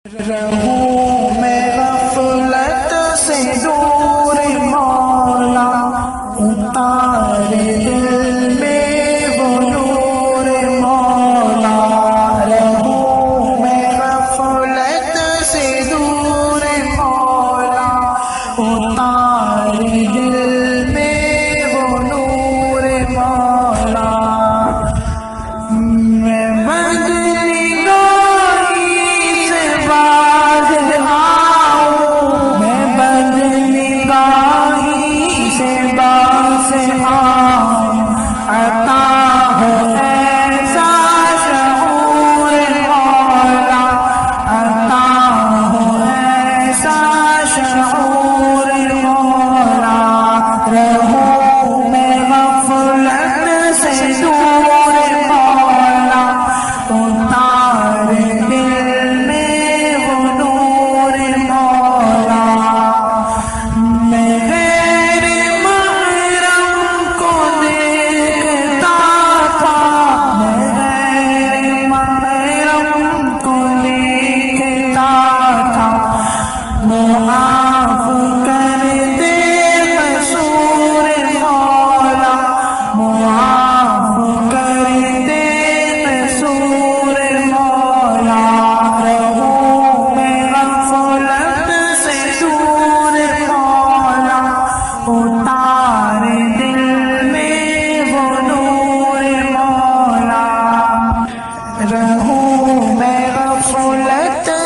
رہوں میں غفلت سے دور مولا، اتار دل میں وہ نور مولا۔ رہوں میں غفلت سے دور مولا، اتار دل میں وہ نور مولا۔ میں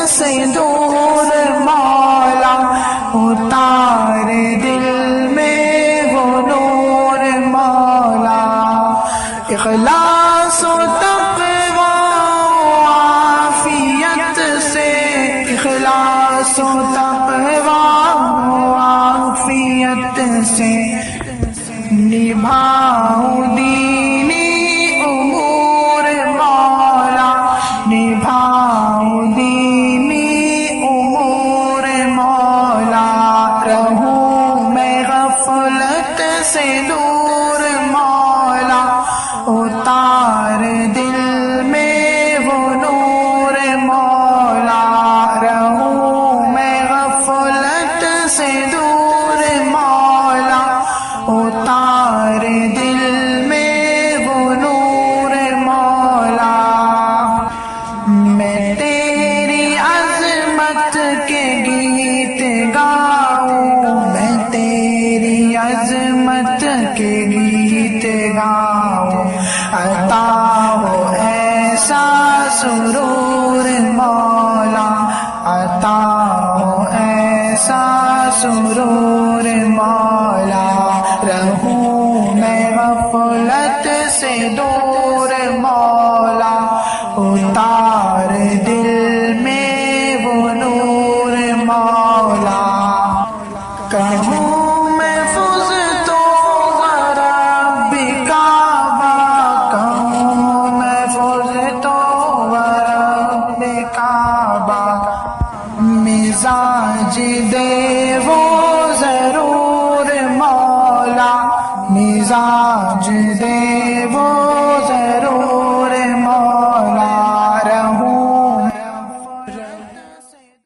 سے دور مولا، اتار دل میں وہ نور مولا۔ اخلاص و تقوی و عافیت سے، اخلاص و تقوی و عافیت سے نبھاؤں دینی امور مولا، نبھاؤں دینی امور مولا۔ رہوں میں غفلت سے دور مولا، اتار دل میں وہ نور مولا۔ رہوں میں غفلت سے دور مولا، اتار دل میں وہ نور مولا۔ میں تیری عظمت کے گیت گاؤں، میں تیری عظمت کے گیت گاؤں، عطا ہو ایسا سرور مولا، عطا ہو ایسا سرور